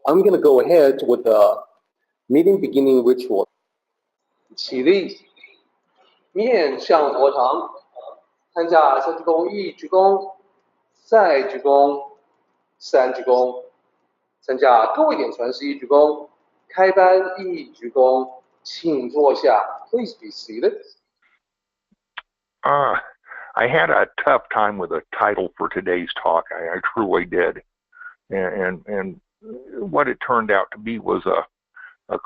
I'm going to go ahead with the meeting beginning ritual. 起立，面向佛堂，参加三鞠躬、一鞠躬、再鞠躬、三鞠躬，参加各位点传是一鞠躬，开班一鞠躬，请坐下。Please be seated. I had a tough time with a title for today's talk. I truly did. And what it turned out to be was a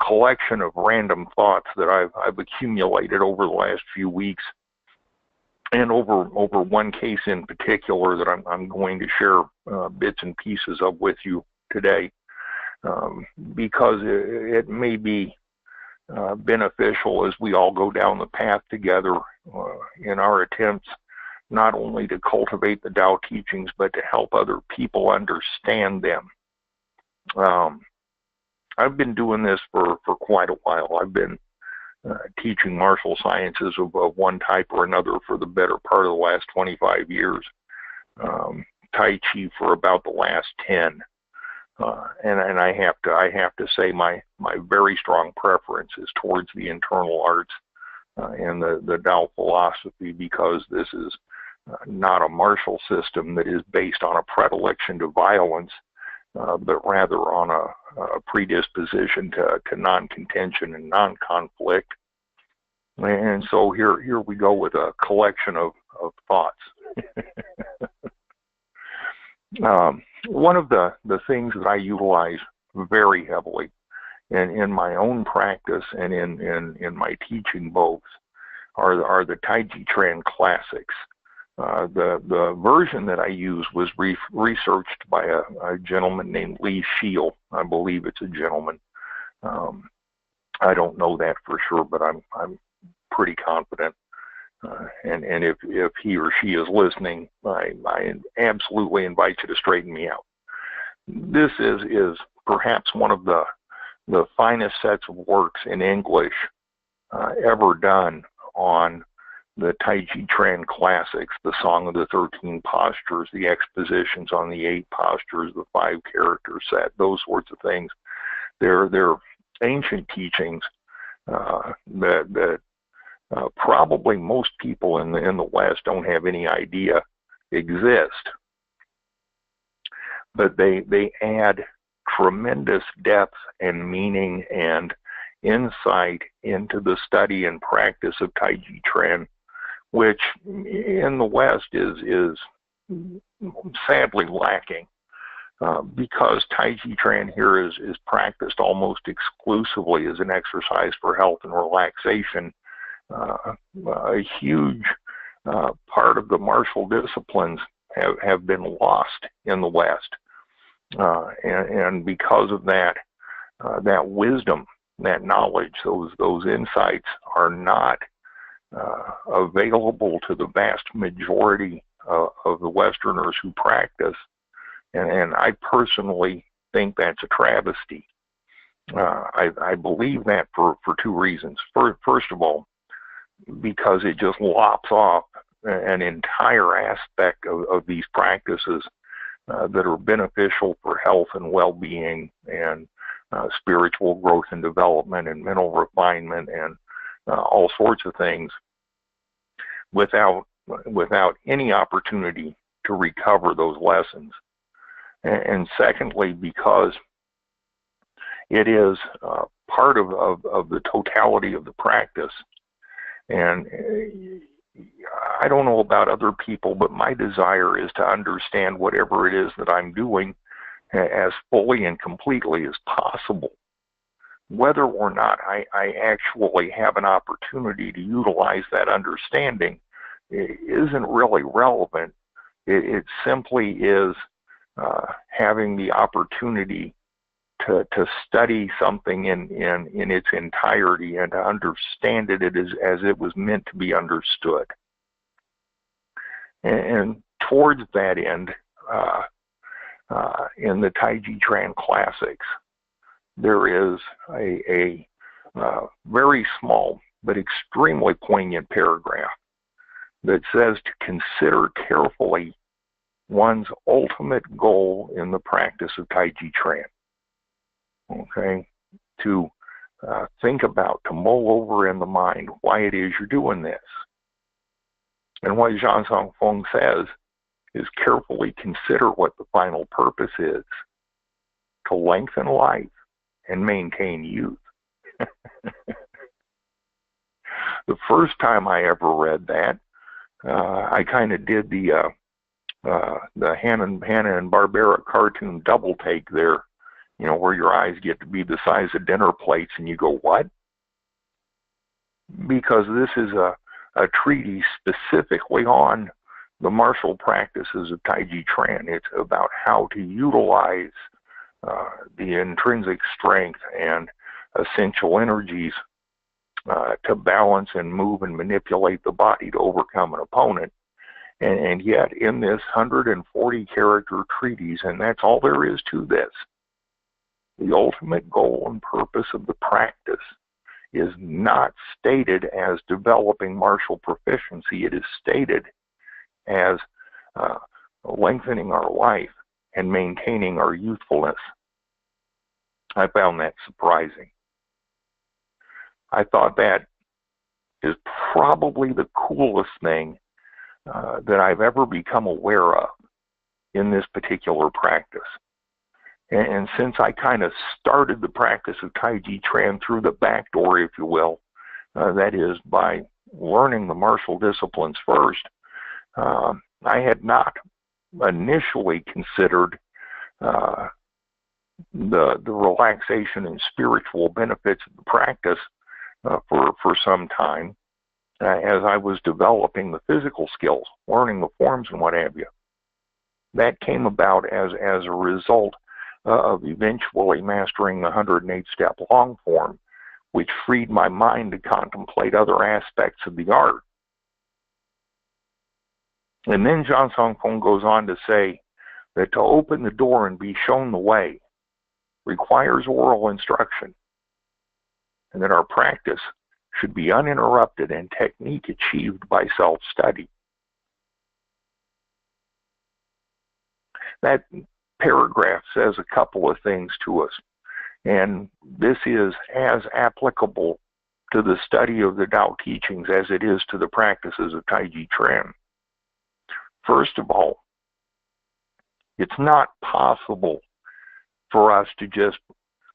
collection of random thoughts that I've accumulated over the last few weeks, and over one case in particular that I'm going to share bits and pieces of with you today, because it may be beneficial as we all go down the path together in our attempts not only to cultivate the Tao teachings, but to help other people understand them. I've been doing this for quite a while. I've been teaching martial sciences of one type or another for the better part of the last 25 years. Tai Chi for about the last 10. And I have to say my very strong preference is towards the internal arts and the Tao philosophy, because this is not a martial system that is based on a predilection to violence, but rather on a predisposition to non-contention and non-conflict. And so here we go with a collection of thoughts. One of the things that I utilize very heavily in my own practice and in my teaching both are the Taiji Chuan classics. The version that I use was researched by a gentleman named Lee Shield. I believe it's a gentleman. I don't know that for sure, but I'm pretty confident. And if he or she is listening, I absolutely invite you to straighten me out. This is perhaps one of the finest sets of works in English ever done on the Taiji Chuan classics, the Song of the 13 Postures, the expositions on the 8 postures, the 5-character set, those sorts of things. They're ancient teachings that probably most people in the West don't have any idea exist. But they add tremendous depth and meaning and insight into the study and practice of Taiji Chuan, which in the West is sadly lacking, because Taiji Chuan here is practiced almost exclusively as an exercise for health and relaxation. A huge part of the martial disciplines have been lost in the West, and because of that, that wisdom, that knowledge, those insights are not available to the vast majority of the Westerners who practice, and I personally think that's a travesty. I believe that for two reasons. First of all, because it just lops off an entire aspect of these practices that are beneficial for health and well-being and spiritual growth and development and mental refinement and all sorts of things, without any opportunity to recover those lessons. And secondly, because it is part of the totality of the practice. And I don't know about other people, but my desire is to understand whatever it is that I'm doing as fully and completely as possible. Whether or not I actually have an opportunity to utilize that understanding isn't really relevant. It simply is having the opportunity to study something in its entirety and to understand it as it was meant to be understood. And towards that end, in the Taiji Chuan classics, there is a very small but extremely poignant paragraph that says to consider carefully one's ultimate goal in the practice of Taiji Chuan. okay, to think about, to mull over in the mind why it is you're doing this. And what Zhang Song Feng says is carefully consider what the final purpose is, to lengthen life and maintain youth. The first time I ever read that, I kind of did the Hanna-Barbera cartoon double take there, you know, where your eyes get to be the size of dinner plates and you go, what? Because this is a treatise specifically on the martial practices of Taiji Chuan. It's about how to utilize the intrinsic strength and essential energies to balance and move and manipulate the body to overcome an opponent. And yet in this 140 character treatise, and that's all there is to this, the ultimate goal and purpose of the practice is not stated as developing martial proficiency. It is stated as lengthening our life and maintaining our youthfulness. I found that surprising. I thought that is probably the coolest thing that I've ever become aware of in this particular practice. And since I kind of started the practice of Taiji Chuan through the back door, if you will, that is by learning the martial disciplines first, I had not initially considered the relaxation and spiritual benefits of the practice for some time as I was developing the physical skills, learning the forms and what have you. That came about as a result of eventually mastering the 108-step long form, which freed my mind to contemplate other aspects of the art. And then Zhang Song Feng goes on to say that to open the door and be shown the way requires oral instruction, and that our practice should be uninterrupted and technique achieved by self-study. That paragraph says a couple of things to us, and this is as applicable to the study of the Tao Te Ching as it is to the practices of Taiji Chuan. First of all, it's not possible for us to just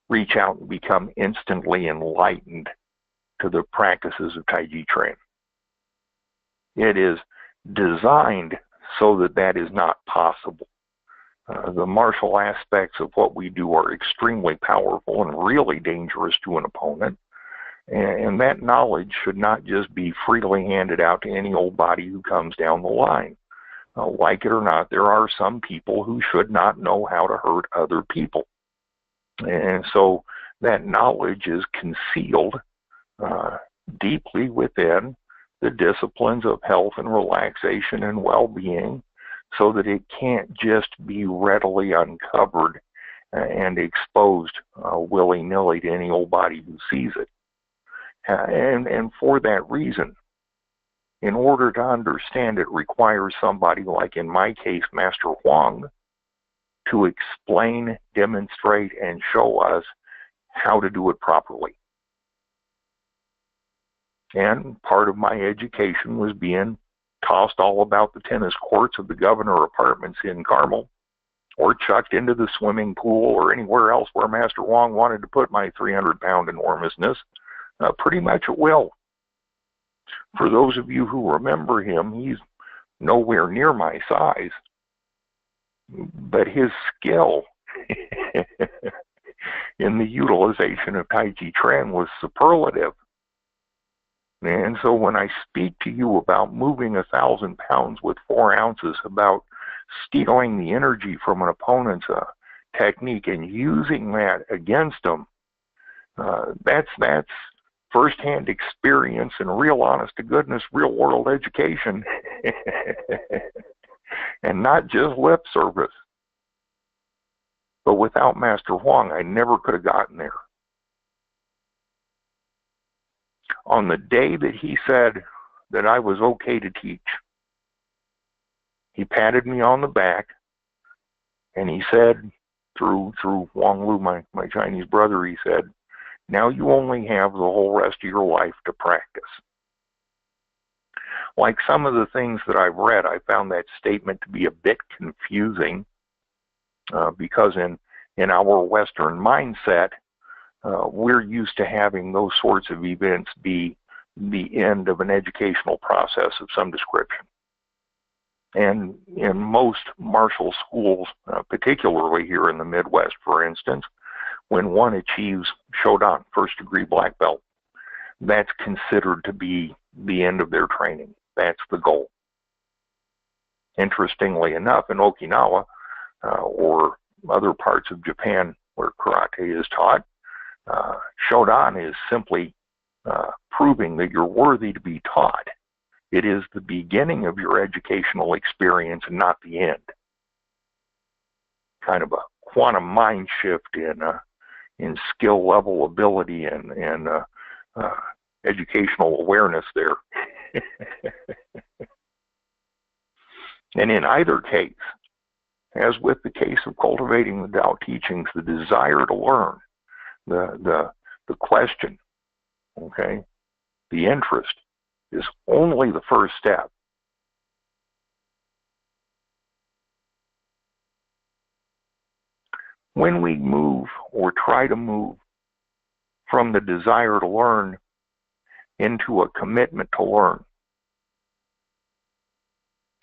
reach out and become instantly enlightened to the practices of Taiji Chuan. It is designed so that that is not possible. The martial aspects of what we do are extremely powerful and really dangerous to an opponent. And that knowledge should not just be freely handed out to any old body who comes down the line. Like it or not, there are some people who should not know how to hurt other people. And so that knowledge is concealed deeply within the disciplines of health and relaxation and well-being, so that it can't just be readily uncovered and exposed willy-nilly to any old body who sees it. And for that reason, in order to understand it requires somebody like, in my case, Master Huang, to explain, demonstrate, and show us how to do it properly. And part of my education was being tossed all about the tennis courts of the Governor Apartments in Carmel, or chucked into the swimming pool, or anywhere else where Master Huang wanted to put my 300-pound enormousness, pretty much at will. For those of you who remember him, he's nowhere near my size, but his skill in the utilization of Taiji Chuan was superlative. And so when I speak to you about moving 1,000 pounds with 4 ounces, about stealing the energy from an opponent's technique and using that against them, that's firsthand experience and real honest-to-goodness, real-world education, and not just lip service. But without Master Huang, I never could have gotten there. On the day that he said that I was okay to teach, he patted me on the back and he said, through Wang Lu, my Chinese brother, he said, now you only have the whole rest of your life to practice. Like some of the things that I've read, I found that statement to be a bit confusing because in our Western mindset, we're used to having those sorts of events be the end of an educational process of some description. And in most martial schools, particularly here in the Midwest, for instance, when one achieves Shodan, first degree black belt, that's considered to be the end of their training. That's the goal. Interestingly enough, in Okinawa or other parts of Japan where karate is taught, Shodan is simply proving that you're worthy to be taught. It is the beginning of your educational experience and not the end. Kind of a quantum mind shift in skill level, ability, and educational awareness there. And in either case, as with the case of cultivating the Tao teachings, the desire to learn, the question, okay, the interest is only the first step. When we move or try to move from the desire to learn into a commitment to learn,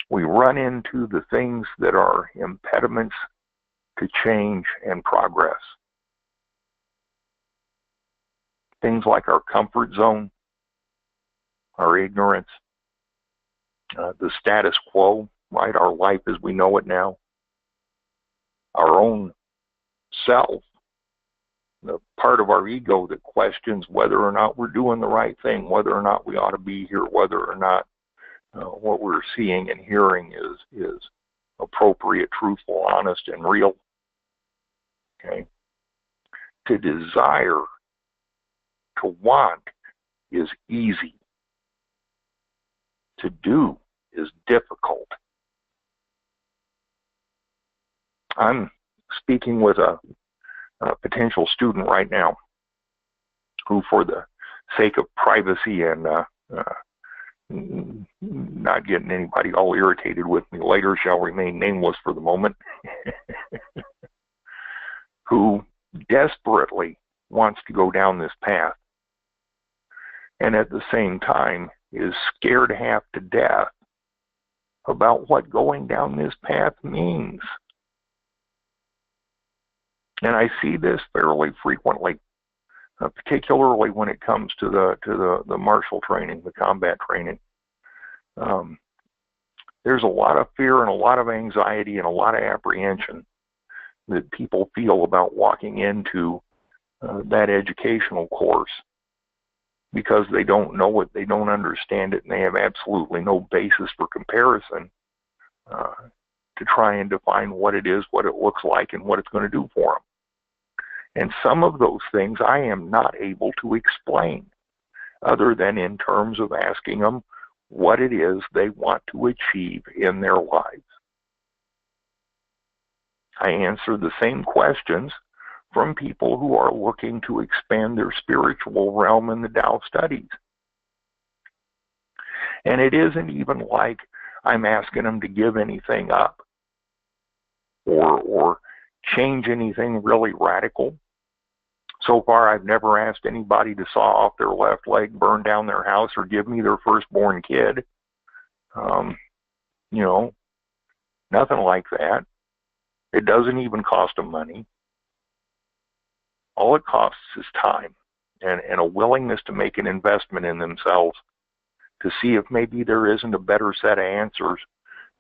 we run into the things that are impediments to change and progress. Things like our comfort zone, our ignorance, the status quo, right? Our life as we know it now, our own self, the part of our ego that questions whether or not we're doing the right thing, whether or not we ought to be here, whether or not what we're seeing and hearing is appropriate, truthful, honest, and real. Okay? To desire, to want is easy. To do is difficult. I'm speaking with a potential student right now who, for the sake of privacy and not getting anybody all irritated with me later, shall remain nameless for the moment, who desperately wants to go down this path and at the same time is scared half to death about what going down this path means. And I see this fairly frequently, particularly when it comes to the martial training, the combat training. There's a lot of fear and a lot of anxiety and a lot of apprehension that people feel about walking into that educational course because they don't know it, they don't understand it, and they have absolutely no basis for comparison to try and define what it is, what it looks like, and what it's going to do for them. And some of those things I am not able to explain other than in terms of asking them what it is they want to achieve in their lives. I answer the same questions from people who are looking to expand their spiritual realm in the Tao studies. And it isn't even like I'm asking them to give anything up or change anything really radical. So far, I've never asked anybody to saw off their left leg, burn down their house, or give me their firstborn kid. Nothing like that. It doesn't even cost them money. All it costs is time and a willingness to make an investment in themselves to see if maybe there isn't a better set of answers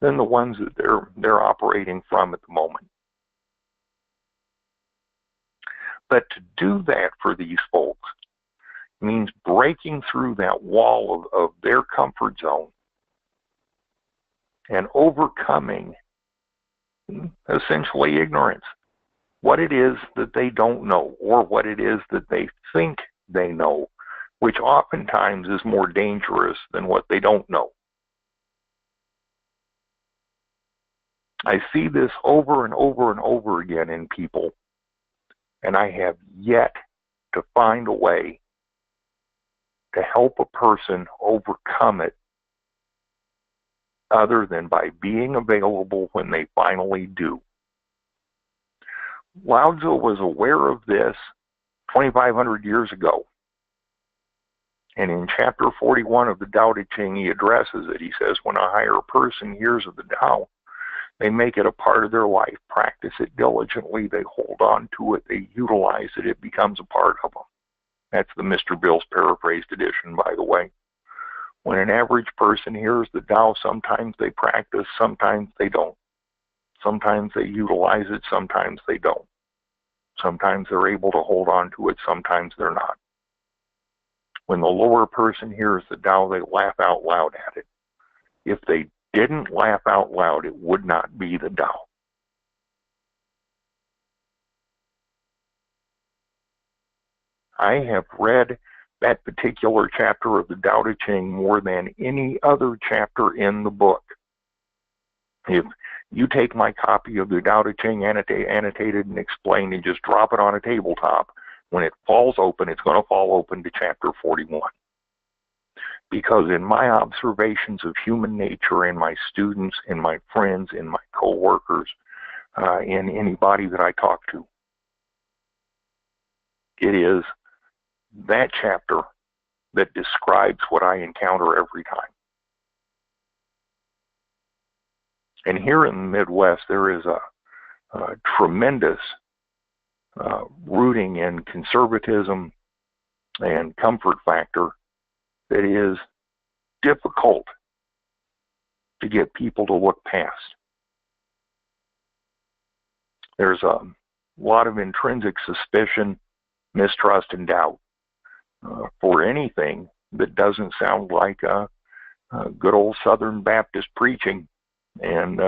than the ones that they're operating from at the moment. But to do that for these folks means breaking through that wall of their comfort zone and overcoming essentially ignorance. What it is that they don't know, or what it is that they think they know, which oftentimes is more dangerous than what they don't know. I see this over and over and over again in people, and I have yet to find a way to help a person overcome it other than by being available when they finally do. Lao Tzu was aware of this 2,500 years ago. And in chapter 41 of the Tao Te Ching, he addresses it. He says, when a higher person hears of the Tao, they make it a part of their life, practice it diligently, they hold on to it, they utilize it, it becomes a part of them. That's the Mr. Bill's paraphrased edition, by the way. When an average person hears the Tao, sometimes they practice, sometimes they don't. Sometimes they utilize it, sometimes they don't. Sometimes they're able to hold on to it, sometimes they're not. When the lower person hears the Tao, they laugh out loud at it. If they didn't laugh out loud, it would not be the Tao. I have read that particular chapter of the Tao Te Ching more than any other chapter in the book. If you take my copy of the Tao Te Ching annotated and explained and just drop it on a tabletop, when it falls open, it's going to fall open to chapter 41. Because in my observations of human nature, in my students, in my friends, in my co-workers, in anybody that I talk to, it is that chapter that describes what I encounter every time. And here in the Midwest, there is a tremendous rooting in conservatism and comfort factor that is difficult to get people to look past. There's a lot of intrinsic suspicion, mistrust, and doubt for anything that doesn't sound like good old Southern Baptist preaching and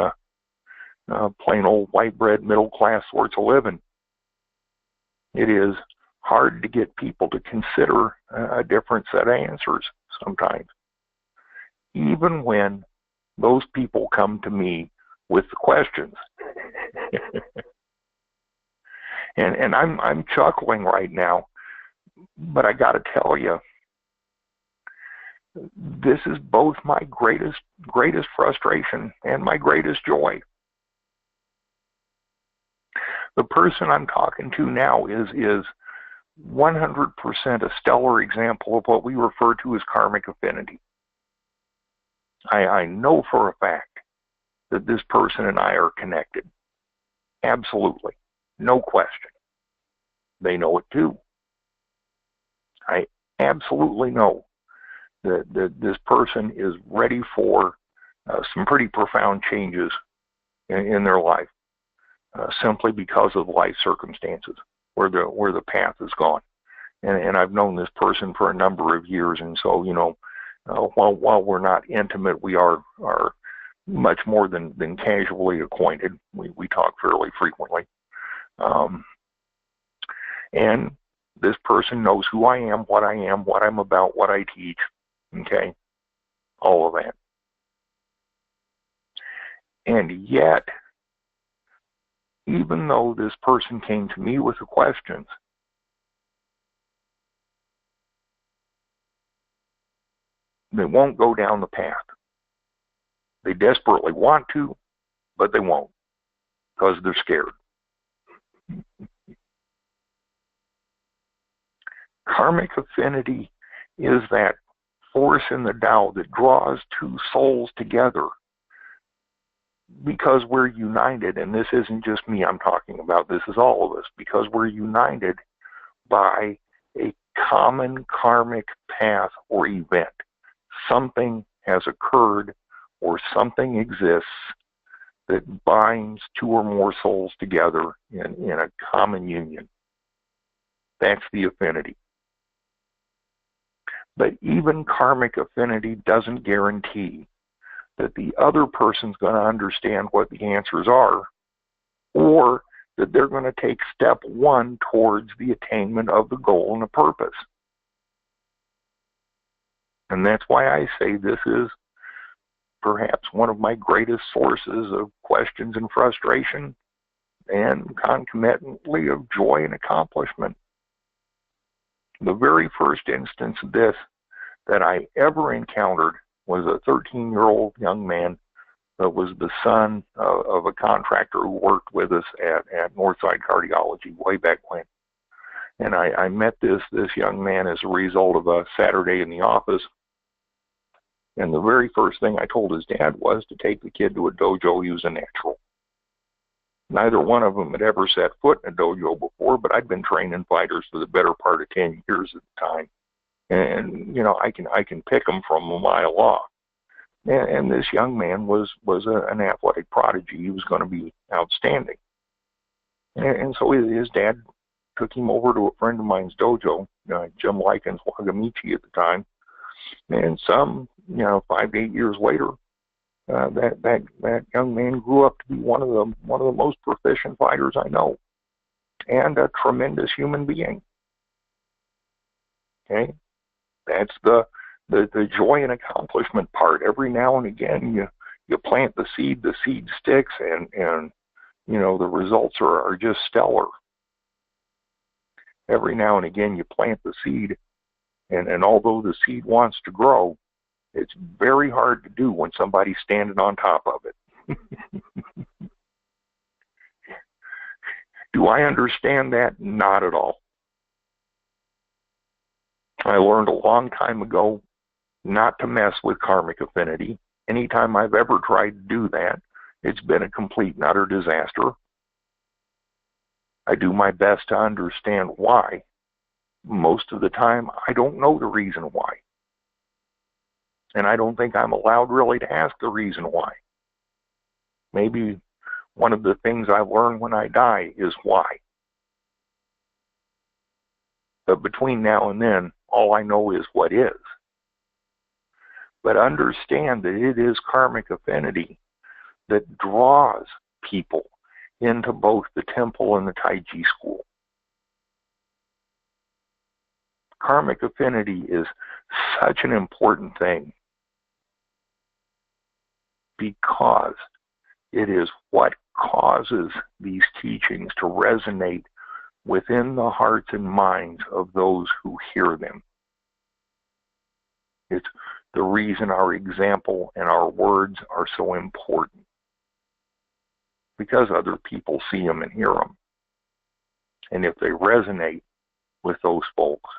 plain old white bread, middle class sorts of living. It is hard to get people to consider a different set of answers sometimes, even when those people come to me with the questions. and I'm chuckling right now, but I got to tell you, this is both my greatest frustration and my greatest joy. The person I'm talking to now is 100% a stellar example of what we refer to as karmic affinity. I know for a fact that this person and I are connected. Absolutely. No question. They know it too. I absolutely know that this person is ready for some pretty profound changes in their life, simply because of life circumstances, where the path has gone. And I've known this person for a number of years, and so, you know, while we're not intimate, we are much more than casually acquainted. We talk fairly frequently. And this person knows who I am, what I'm about, what I teach, okay? All of that. And yet, even though this person came to me with the questions, they won't go down the path. They desperately want to, but they won't, because they're scared. Karmic affinity is that force in the Tao that draws two souls together because we're united, and this isn't just me I'm talking about, this is all of us, because we're united by a common karmic path or event. Something has occurred or something exists that binds two or more souls together in a common union. That's the affinity. But even karmic affinity doesn't guarantee that the other person's going to understand what the answers are, or that they're going to take step one towards the attainment of the goal and the purpose. And that's why I say this is perhaps one of my greatest sources of questions and frustration, and concomitantly of joy and accomplishment. The very first instance of this that I ever encountered was a 13-year-old young man that was the son of a contractor who worked with us at Northside Cardiology way back when. And I met this young man as a result of a Saturday in the office. And the very first thing I told his dad was to take the kid to a dojo. He was a natural. Neither one of them had ever set foot in a dojo before, but I'd been training fighters for the better part of 10 years at the time. And, you know, I can pick them from a mile off. And this young man was an athletic prodigy. He was going to be outstanding. And so his dad took him over to a friend of mine's dojo, Jim Likens Wagamichi at the time. And 5 to 8 years later, that young man grew up to be one of the most proficient fighters I know, and a tremendous human being. Okay, that's the joy and accomplishment part. Every now and again, you plant the seed sticks, and you know the results are just stellar. Every now and again, you plant the seed, and although the seed wants to grow, it's very hard to do when somebody's standing on top of it. Do I understand that? Not at all. I learned a long time ago not to mess with karmic affinity. Anytime I've ever tried to do that, it's been a complete and utter disaster. I do my best to understand why. Most of the time, I don't know the reason why. And I don't think I'm allowed really to ask the reason why. Maybe one of the things I learn when I die is why. But between now and then, all I know is what is. But understand that it is karmic affinity that draws people into both the temple and the Taiji school. Karmic affinity is such an important thing because it is what causes these teachings to resonate within the hearts and minds of those who hear them. It's the reason our example and our words are so important, because other people see them and hear them. And if they resonate with those folks,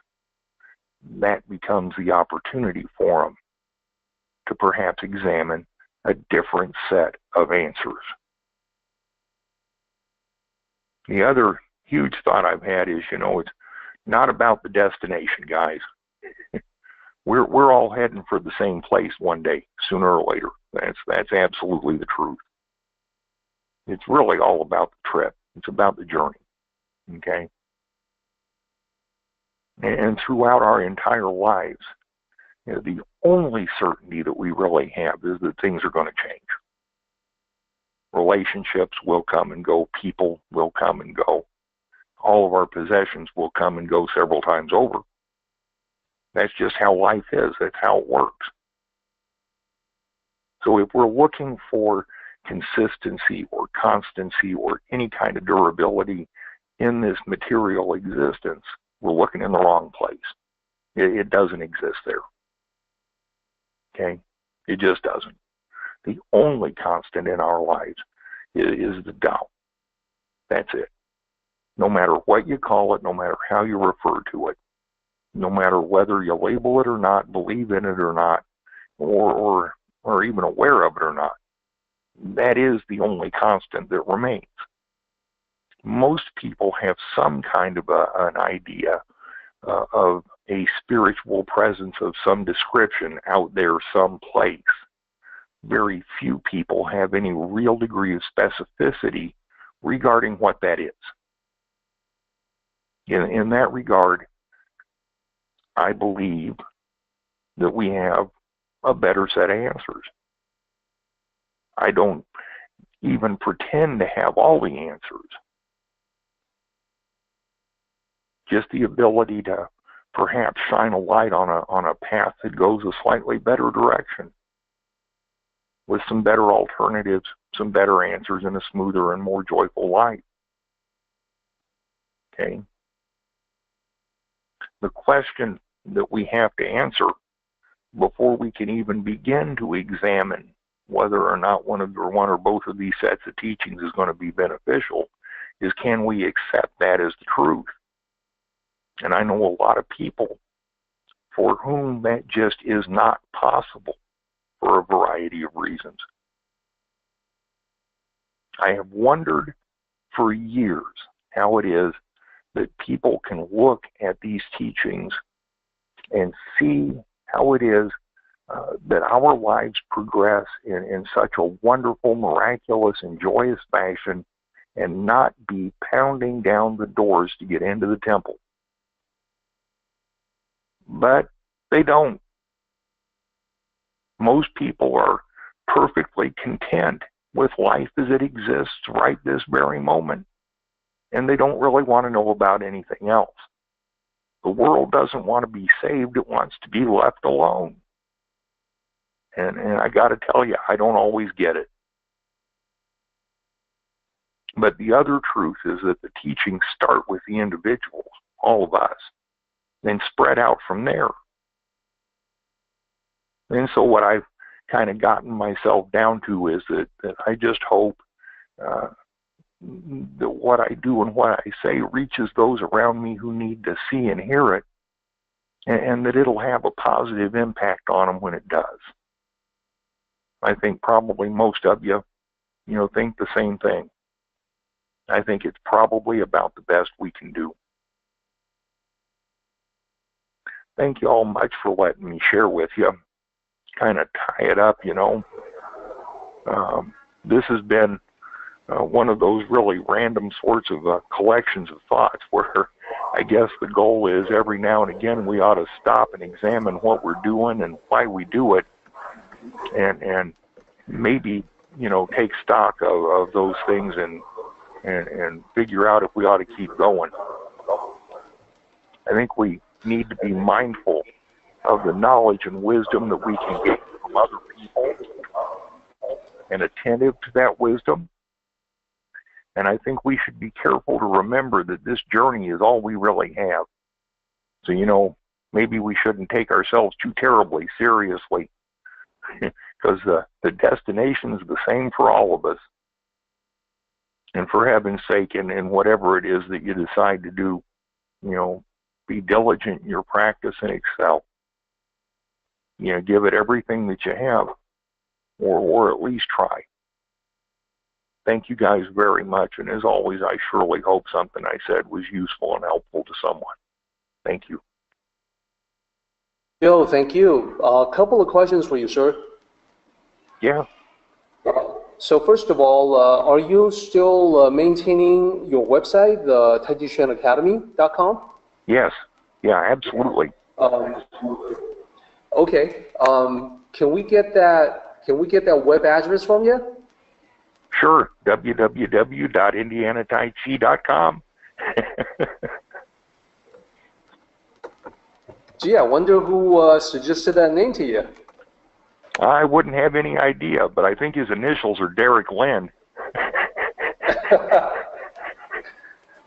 that becomes the opportunity for them to perhaps examine a different set of answers. The other huge thought I've had is, it's not about the destination, guys. We're all heading for the same place one day, sooner or later. That's absolutely the truth. It's really all about the trip. It's about the journey. Okay? And throughout our entire lives, the only certainty that we really have is that things are going to change. Relationships will come and go. People will come and go. All of our possessions will come and go several times over. That's just how life is. That's how it works. So if we're looking for consistency or constancy or any kind of durability in this material existence, we're looking in the wrong place. It doesn't exist there. Okay? It just doesn't. The only constant in our lives is the Tao. That's it. No matter what you call it, no matter how you refer to it, no matter whether you label it or not, believe in it or not, or even aware of it or not, that is the only constant that remains. Most people have some kind of an idea of a spiritual presence of some description out there someplace. Very few people have any real degree of specificity regarding what that is. In that regard, I believe that we have a better set of answers. I don't even pretend to have all the answers. Just the ability to perhaps shine a light on a path that goes a slightly better direction. with some better alternatives, some better answers, and a smoother and more joyful life. Okay? The question that we have to answer before we can even begin to examine whether or not one or both of these sets of teachings is going to be beneficial is, can we accept that as the truth? And I know a lot of people for whom that just is not possible for a variety of reasons. I have wondered for years how it is that people can look at these teachings and see how it is that our lives progress in such a wonderful, miraculous, and joyous fashion and not be pounding down the doors to get into the temple. But they don't. Most people are perfectly content with life as it exists right this very moment, and they don't really want to know about anything else. The world doesn't want to be saved, it wants to be left alone. And I got to tell you, I don't always get it. But the other truth is that the teachings start with the individuals, all of us, then spread out from there. And so what I've kind of gotten myself down to is that I just hope that what I do and what I say reaches those around me who need to see and hear it, and that it'll have a positive impact on them when it does. I think probably most of you, think the same thing. I think it's probably about the best we can do. Thank you all much for letting me share with you. Kind of tie it up, This has been one of those really random sorts of collections of thoughts where I guess the goal is every now and again we ought to stop and examine what we're doing and why we do it, and maybe, take stock of those things and figure out if we ought to keep going. I think we need to be mindful of the knowledge and wisdom that we can get from other people and attentive to that wisdom. And I think we should be careful to remember that this journey is all we really have. So, maybe we shouldn't take ourselves too terribly seriously because the destination is the same for all of us. And for heaven's sake, in whatever it is that you decide to do, be diligent in your practice and excel. Give it everything that you have, or at least try. Thank you guys very much, and as always, I surely hope something I said was useful and helpful to someone. Thank you. Joe, thank you. A couple of questions for you, sir. Yeah. So first of all, are you still maintaining your website, the taijichenacademy.com? Yes. Yeah, absolutely. Okay. Can we get that web address from you? Sure. www.indianataichi.com. Gee, I wonder who suggested that name to you. I wouldn't have any idea, but I think his initials are Derek Lynn.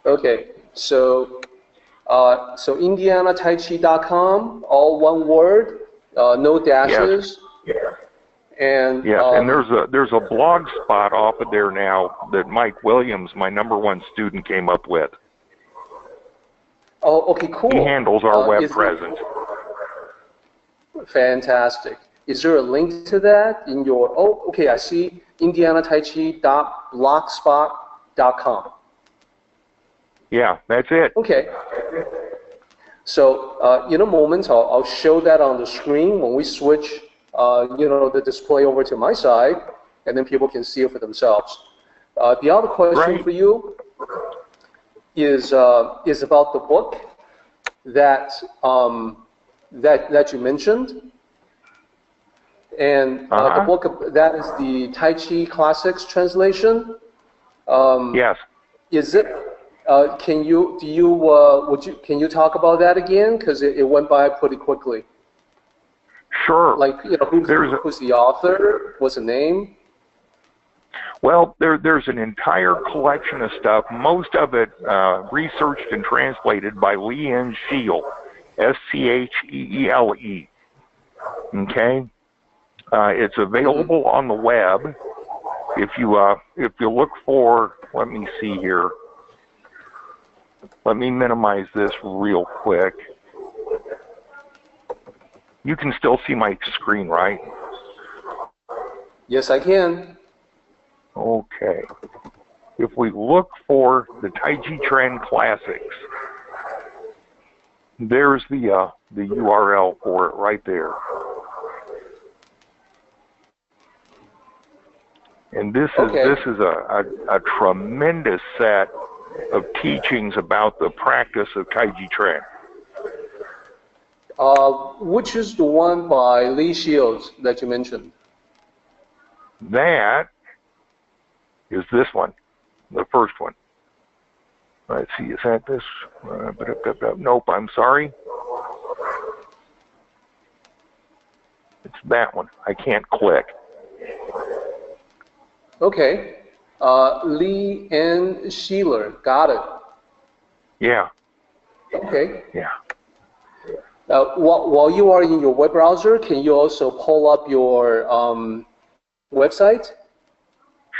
Okay, so indianataichi.com, all one word, no dashes. Yes. And yes, and there's a blog spot off of there now that Mike Williams, my #1 student, came up with. Oh, okay, cool. He handles our web presence. Fantastic. Is there a link to that in your? Oh, okay, I see. indianataichi.blogspot.com. Yeah, that's it. Okay. So in a moment, I'll show that on the screen when we switch, the display over to my side, and then people can see it for themselves. The other question for you is about the book that you mentioned, and the book that is the Tai Chi Classics translation. Yes. Is it? Can you talk about that again? Because it went by pretty quickly. Sure. Like, who's the author? What's the name? Well, there's an entire collection of stuff, most of it researched and translated by Lee N. Scheele, Scheele. Okay? It's available on the web. If you look for, let me see here. Let me minimize this real quick. You can still see my screen, right? Yes, I can. Okay. If we look for the Taiji Chuan Classics, there's the URL for it right there. And this is a tremendous set of teachings about the practice of Taiji Chuan. Which is the one by Lee Scheele that you mentioned? That is this one, the first one. Let's see, is that this? Nope, I'm sorry. It's that one. I can't click. Okay. Lee N. Scheele. Got it. Yeah. Okay. Yeah. While you are in your web browser, can you also pull up your website?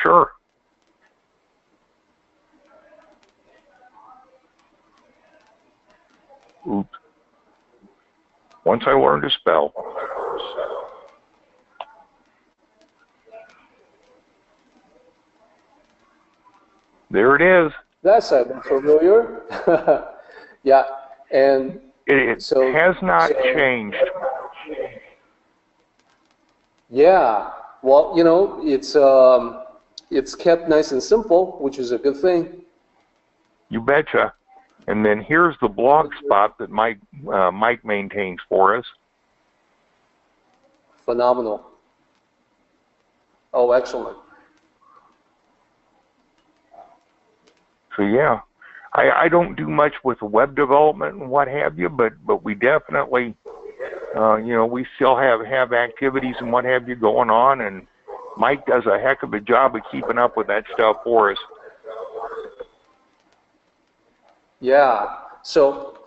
Sure. Oops. Once I learn to spell. There it is. That sounds familiar. Yeah, and it has not changed. Yeah, well, it's kept nice and simple, which is a good thing. You betcha. And then here's the blog spot that Mike maintains for us. Phenomenal. Oh, excellent. So yeah, I don't do much with web development and what have you, but we definitely, we still have activities and what have you going on, and Mike does a heck of a job of keeping up with that stuff for us. Yeah. So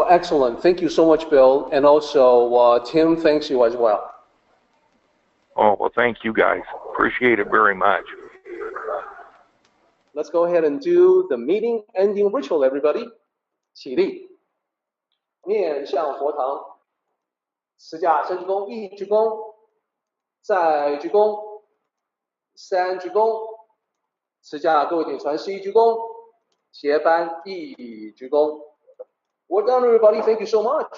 excellent. Thank you so much, Bill, and also Tim. Thanks you as well. Oh well, thank you guys. Appreciate it very much. Let's go ahead and do the meeting ending ritual, everybody. 起立，面向佛堂，持架三鞠躬，一鞠躬，再鞠躬，三鞠躬，持架各位顶传十一鞠躬，斜扳一鞠躬。Well done, everybody. Thank you so much.